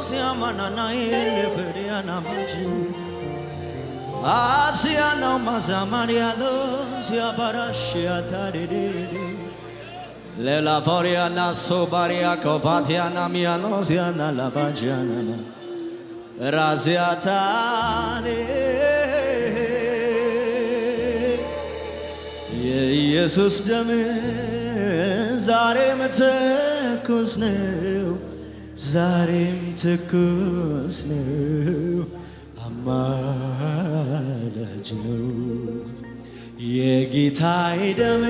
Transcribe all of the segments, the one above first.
siamanana feriana maji Asiana mazamariado siabarashia taridi Lela foriana sobaria kovatiana miano siana lavagiana Raziatane የኢየሱስ ደም ዛሬም ትኩስ ነው ዛሬም ትኩስ ነው አማላጅ ነው የጌታዬ ደም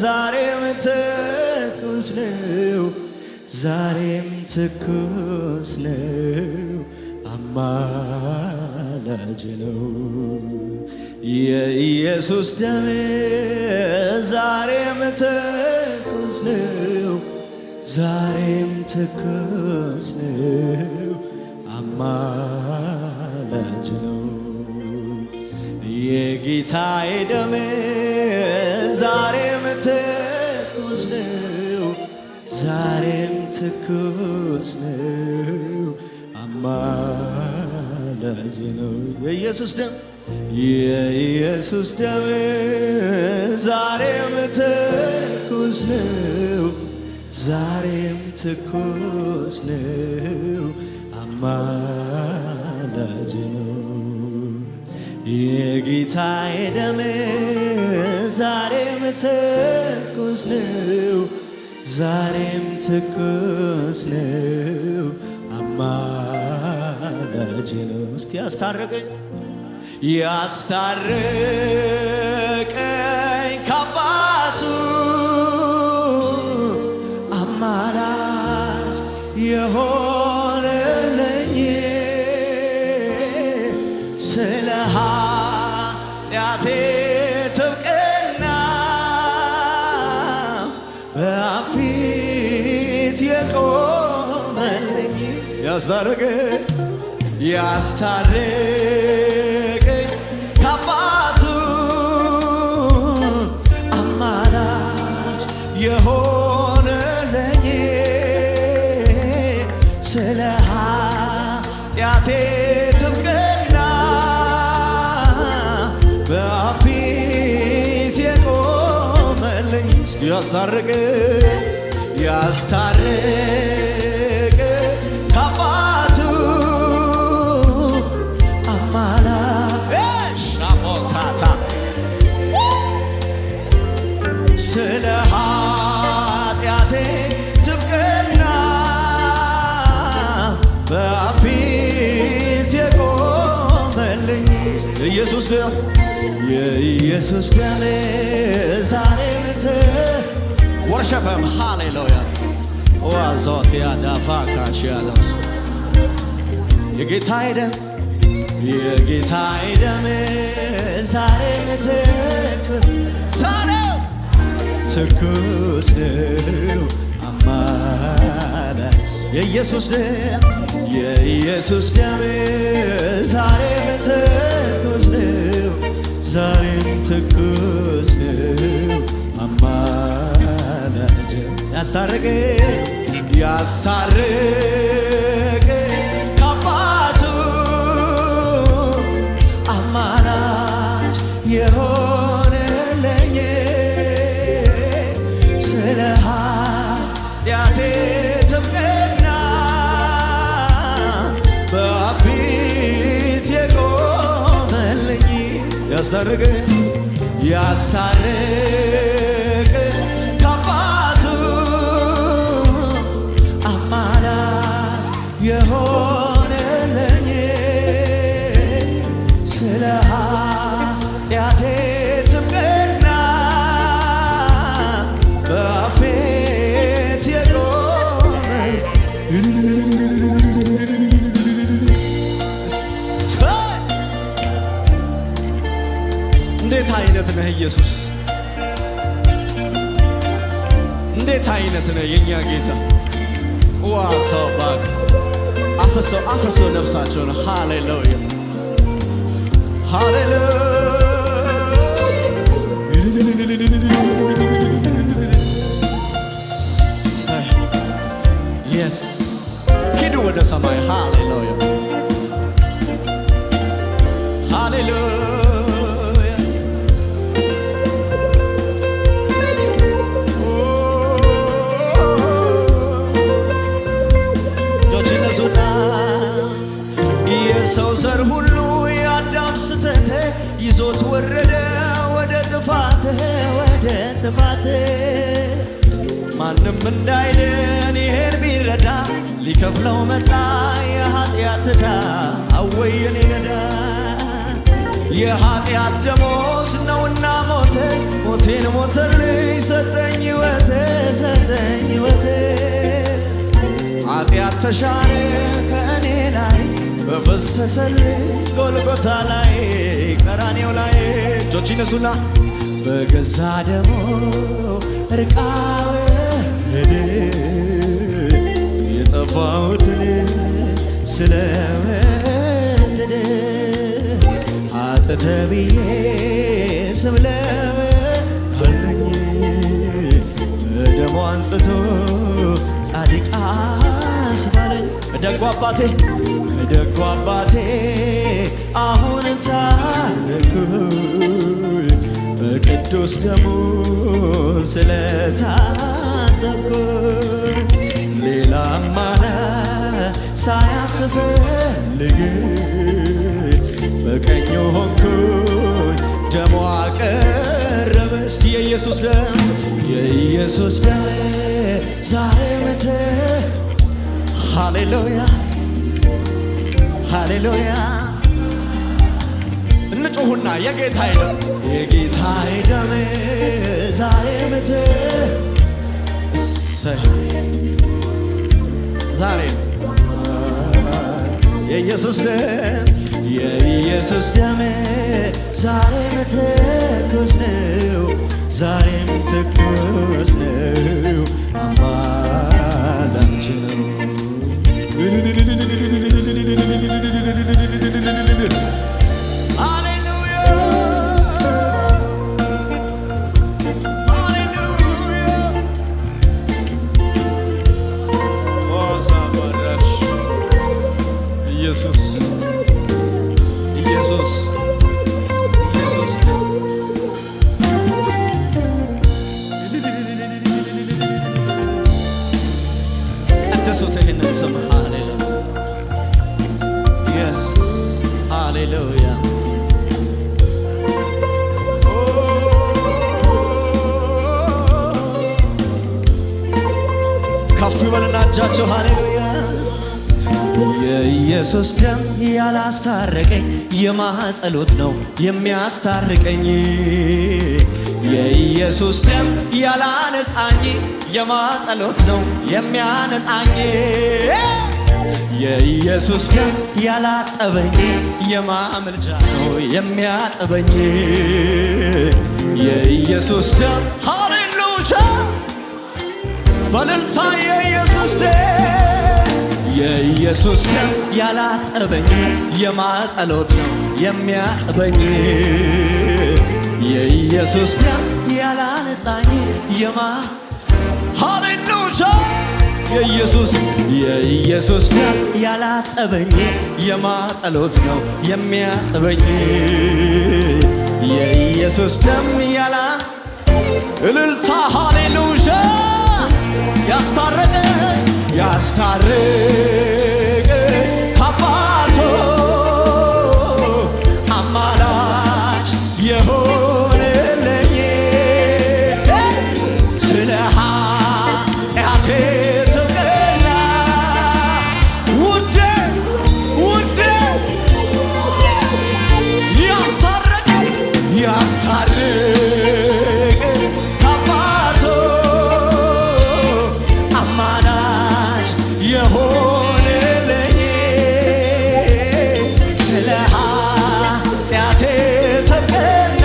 ዛሬም ትኩስ ነው ዛሬም ትኩስ ነው አማላጅ ነው የኢየሱስ ደም ዛሬም ትኩስ ነው ዛሬም ትኩስ ነው አማላጅ ነው የጌታዬ ደም ዛሬም ትኩስ ነው ዛሬም ትኩስ ነው አማላጅ ነው የኢየሱስ ደም የኢየሱስ ደም ዛሬም ትኩስ ነው ዛሬም ትኩስ ነው አማላጅ ነው የጌታዬ ደም ዛሬም ትኩስ ነው ዛሬም ትኩስ ነው አማላጅ ነው እስቲ ያስታረቀኝ ያስታረቀኝ ከአባቱ አማላጅ የሆነልኝ ስለ ኃጢአቴ ጥብቅና በፊት የቆመልኝ ያስታረቀኝ ከአባቱ አማላጅ የሆነልኝ ስለ ኃጢአቴ ጥብቅና በፊት የቆመልኝ እስቲ ያስታረቀኝ ከአባቱ ስለ ኃጢአቴ ጥብቅና በፊት የቆመልኝ የኢየሱስ ደም የኢየሱስ ደም ዛሬም ወርሸፐም ሃሌሉያ ዋዞቲያ ዳፋካቺያሎስ የጌታዬ ደም የጌታዬ ደም ዛሬም ትኩስ ነው አማላጅ የኢየሱስ ደም የኢየሱስ ደም ዛሬም ትኩስ ነው ዛሬም ትኩስ ነው አማላጅ ያስታረቀኝ ከአባቱ አማላጅ የሆነልኝ ስለ ኃጢአቴ ጥብቅና በፊት የቆመልኝ ያስታረቀኝ ከአባቱ አማላጅ የሆነልኝ ስለ ኃጢአቴ ጥብቅና በፊት የቆመልኝ እንዴት አይነት ነህ ኢየሱስ እንዴት አይነት ነህ የኛ ጌታ ዋው ባክ አፈሶ ነፍሳቸውን ሃሌሉያ ሃሌሉያ yes ሂዱ ወደ ሰማይ። ሃሌሉያ ሃሌሉያ። የሰው ዘር ሁሉ የአዳም ስተት ይዞት ወረደ ወደ ጥፋት ወደ ጥፋት። ማንም እንዳይድን ይሄን ቢረዳ ሊከፍለው መጣ የኃጢአት ዕዳ። አወይ የኔ ዕዳ የኃጢአት ደሞዝ ነውና ሞተ፣ ሞቴን ሞተልኝ ሰጠኝ ሕይወት ሰጠኝ ሕይወት። ኃጢአት ተሻረ ከእኔ ላይ በፈሰሰልኝ ጎልጎታ ላይ ቀራኔው ላይ። እጆች ይነሱና በገዛ ደሙ እርቃወደ የጠፋሁትን ስለወደደ አጥተ ብዬ ስምለወለኝ ደሙ አንጽቶ ጻድቅ አስባለኝ። ደጉ አባቴ ከደጉ አባቴ አሁን ታረኩኝ በቅዱስ ደሙ ስለታጠብኩኝ። ሌላ አማራጭ ሳያስፈልግ በቀኙ ሆንኩኝ ደሙ አቀረበ። እስቲ የኢየሱስ ደም የኢየሱስ ደም ዛሬ መተ ሃሌሉያ ሃሌሉያ። እንጩሁና የጌታዬ ደም የጌታዬ ደም ዛሬ ምት እሰይ ዛሬ የኢየሱስ ደም የኢየሱስ ደም ዛሬም ትኩስ ነው ዛሬም ትኩስ ነው አማላችን ነው። Hallelujah. ከፍ በልና እጃቸው ሃሌሉያ። የኢየሱስ ደም ያላስታረቀኝ የማኅፀሎት ነው የሚያስታርቀኝ። የኢየሱስ ደም ያላነጻኝ የማኅፀሎት ነው የሚያነጻኝ። የኢየሱስ ደም ያላጠበኝ የማምልጃ ነው የሚያጠበኝ። የኢየሱስ ደም ሃሌሉያ በልልታ የኢየሱስ ደም የኢየሱስ ደም ያላጠበኝ የማኅፀሎት ነው የሚያጠበኝ። የኢየሱስ ደም ያላነጻኝ ሃሌሉያ የኢየሱስ ደም ያላጠበኝ የማኅፀሎት ነው የሚያጠበኝ። የኢየሱስ ደም እልልታ ሃሌሉያ ያስታርቅ ከአባቱ አማላጅ የሆነልኝ ስለ ኃጢአቴ ተቀላ ውዴ ያስታርቅ የሆነልኝ ስለ ኃጢአቴ ተቀላ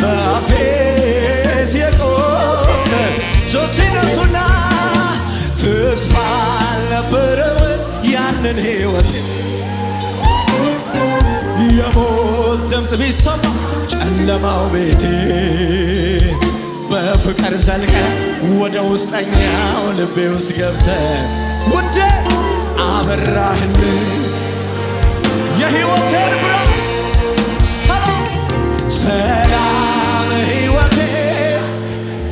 በፊት የቆመ እጆች ይነሱና ተስፋ አልነበረም ያንን ሕይወት የሞት ድምፅ ቢሰማ ጨለማው ቤቴ በፍቅር ዘልቀ ወደ ውስጠኛው ልቤ ውስጥ ገብተ ውዴ አበራህልኝ የሕይወቴን ብርሃን ሰላም ሕይወቴ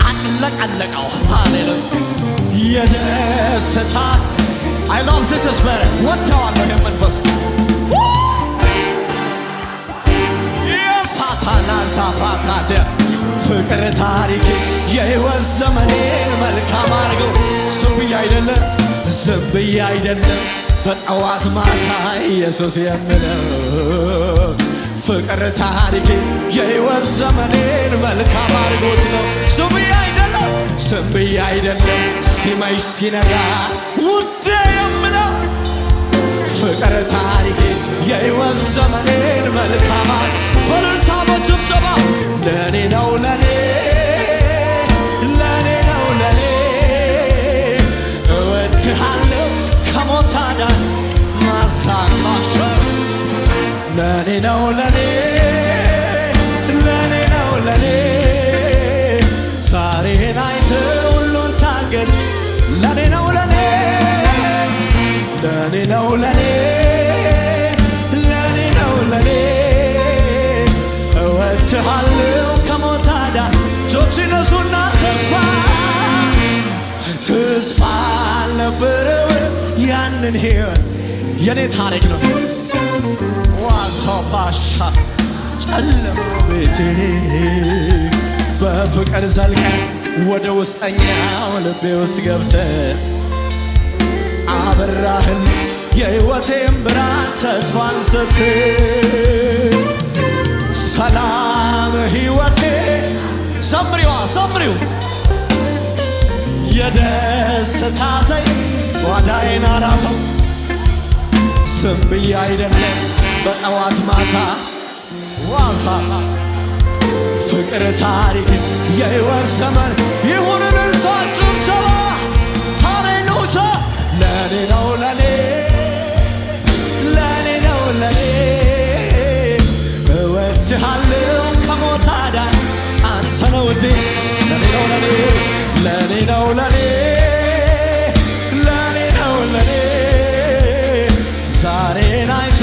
አለቀለቀው ሃሌሉያ የደስታ I love this spirit ወደዋለሁ የመንፈስ የሳታና ዛፋካቴ ፍቅር ታሪክ የሕይወት ዘመኔን መልካም አድርገው ዝም ብዬ አይደለም በጠዋት ማታ ኢየሱስ የምለው ፍቅር ታሪክ የሕይወት ዘመኔን መልካም አድርጎት ነው ዝም ብዬ አይደለም ሲመሽ ሲነጋ ውዴ የምለው ፍቅር ታሪክ የሕይወት ዘመኔን መልካም በእልልታ በጭብጨባ ለኔ ነው ለኔ እወድሃለሁ ከሞት አዳን ማሳማሽ ለኔ ነው ለኔ ዛሬን አይተ ሁሉን ታገስ ለኔ ነው ለኔ እወድሃለሁ ከሞት አዳን እጆች ነሱና ተስፋ አልነበረው ያንን ሕይወት የኔ ታሪክ ነው ዋዛው ባሻ ጨለማ ቤቴ በፍቅር ዘልቀ ወደ ውስጠኛው ልቤ ውስጥ ገብተ አበራህል የሕይወቴን ብርሃን ተስፋን ሰጥተ ሰላም ሕይወቴ ዘምሪው የደስታ ዘይ ጓዳዬን አራሰው ዝም ብዬ አይደለም በጠዋት ማታ ዋሳላ ፍቅር ታሪክ የሕይወት ዘመን ይሁንን እልልታችሁ ጭብጨባ ሃሌሉያ ለኔ ነው እወድሃለሁ ከሞት አዳን አንተ ነው ውዴ ለኔ ነው ዛሬን አይተ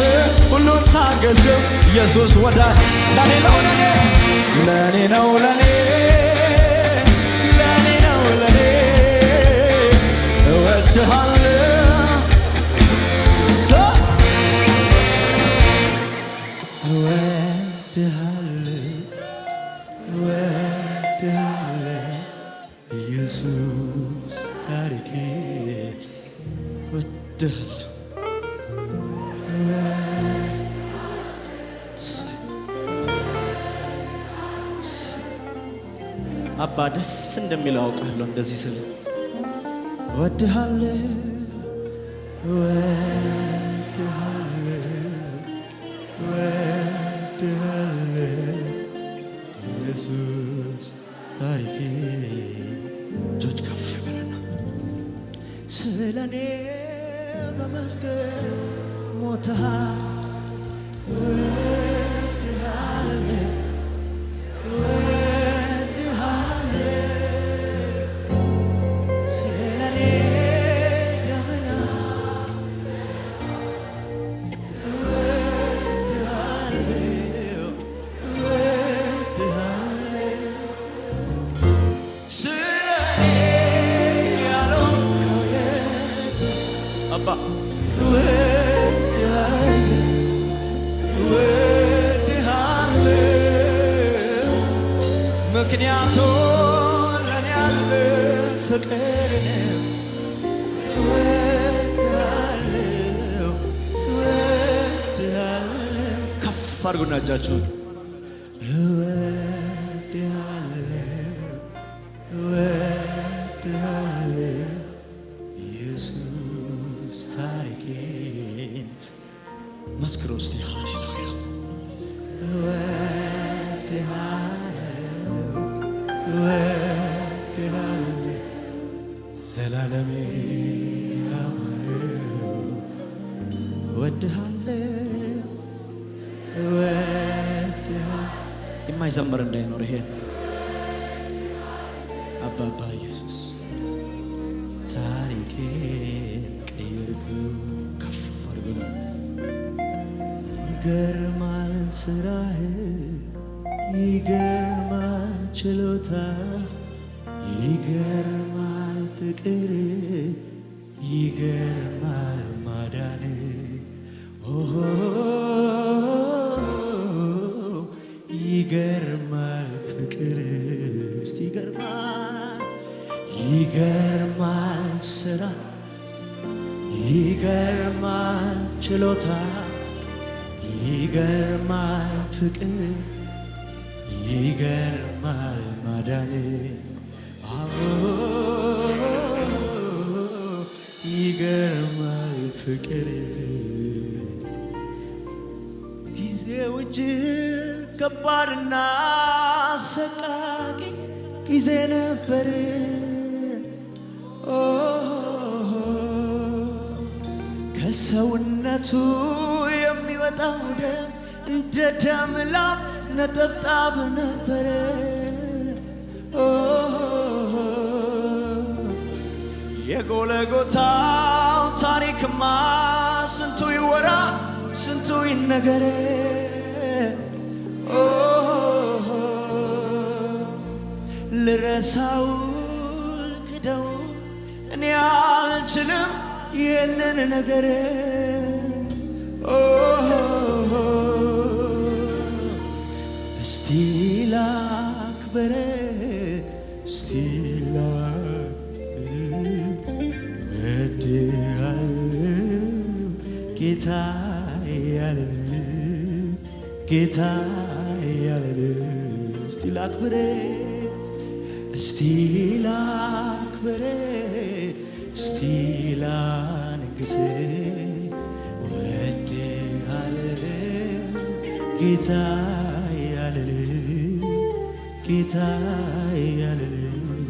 ሁሉን ታገዝው ኢየሱስ ወዳጅ ለኔ ነው እወድሃለሁ ኢየሱስ ታሪኬ እወድሃለሁ አባ ደስ እንደሚለው አውቃለሁ እንደዚህ ስል እወድሃለሁ ኢየሱስ ታሪኬ እጆች ከፍ በለና ስለኔ በመስቀል ሞተሃል ምክንያቱ ለኔ ያለ ፍቅር እወድሃለሁ ከፍ አድርጉና እጃችሁን እወድሃለሁ ኢየሱስ ታሪኬን መስክሩ እስቲ ሃሌሉያ እወድሃለሁ ዘላለሜ ያማረው እወድሃለሁ የማይዘምር እንዳይኖር ይሄን አባባ ኢየሱስ ታሪኬን ቀየርክው ከፍ አድርጎ ይገርማል ስራህ ይገርማል ችሎታ ይገርማል ፍቅር ይገርማል ማዳን ኦሆ ይገርማል ፍቅር እስቲ ይገርማል ስራ ይገርማል ችሎታ ይገርማል ፍቅር ይገርማል ማዳን አዎ ይገርማል ፍቅር ጊዜው እጅግ ከባድና አሰቃቂ ጊዜ ነበር ከሰውነቱ የሚወጣው ደም እንደ ደም ላብ ነጠብጣብ ነበረ የጎልጎታው ታሪክማ ስንቱ ይወራ ስንቱ ይነገር ልረሳው ልክደው እኔ አልችልም ይህንን ነገር እስቲ ላክብር እስቲ ጌታ ያለ እስቲ ላክብር እስቲ ላክብር እስቲ ላንግስ ወድሃለሁ ጌታ ያለልህ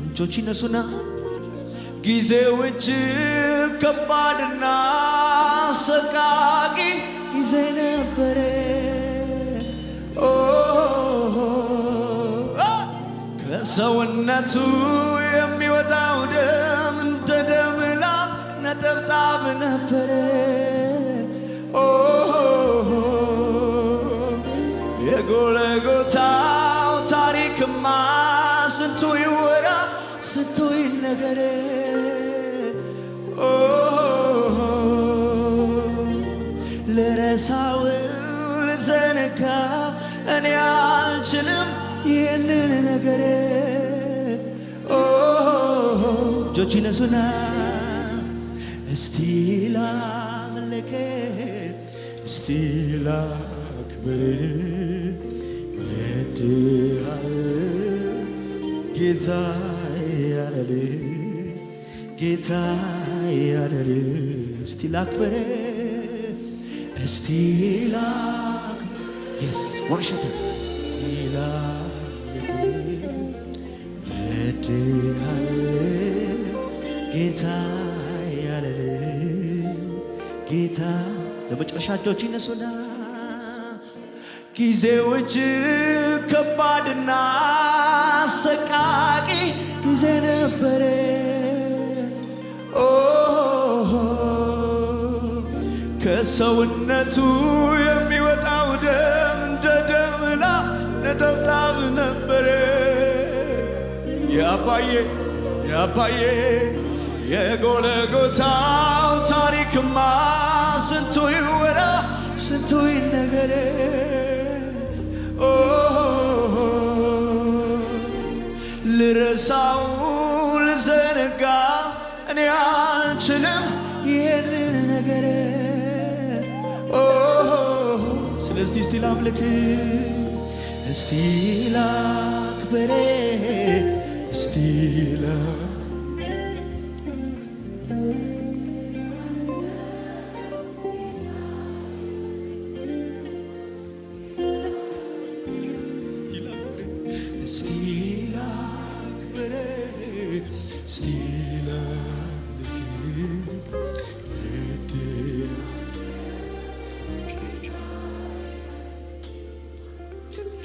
እጆች ይነሱና ጊዜው እጅግ ከባድና አሰቃቂ ጊዜ ነበረ ከሰውነቱ የሚወጣው ደም እንደ ደም ላብ ነጠብጣብ ነበረ የጎልጎታው ታሪክማ ስንቱ ይወራ ስንቱ ይነገር ልረሳው ልዘነጋ እኔ አልችልም ይህንን ነገር እጆች ይነሱና እስቲ ላምልክ እስቲ ላክብር ጌታ ያለልህ እስቲ ላክብር እስቲ yes worship ጌታ ለመጨረሻ እጆች ይነሱና ጊዜው እጅግ ከባድና አሰቃቂ ጊዜ ነበረ ከሰውነቱ የሚወጣው ደም እንደ ደም ላብ ነጠብጣብ ነበረ የአባዬ የጎልጎታው ታሪክማ ስንቱ ይወራ ስንቱ ይነገር ልረሳው ልዘነጋ እኔ አልችልም ይህንን ነገር ስለዚህ እስቲ ላምልክ እስቲ ላክብር እስቲ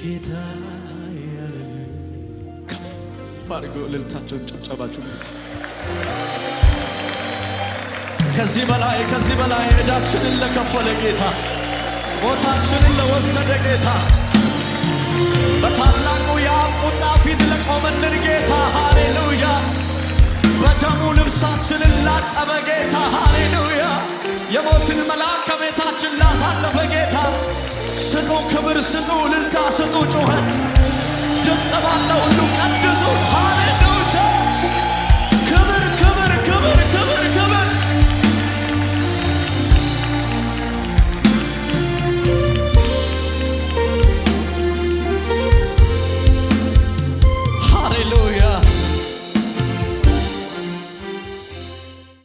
ጌታ ያለልህ ከፍ አድርገው እልልታቸውን ጭብጨባቸውን ከዚህ በላይ ዕዳችንን ለከፈለ ጌታ ሞታችንን ለወሰደ ጌታ በታላቁ የአብ ቁጣ ፊት ለቆመልን ጌታ ሃሌሉያ በደሙ ልብሳችንን ላጠበ ጌታ ሃሌሉያ የሞትን መልአክ ከቤታችን ላሳለፈ ጌታ ስጡ ክብር ስጡ እልልታ ስጡ ጩኸት ድምፅ ባለው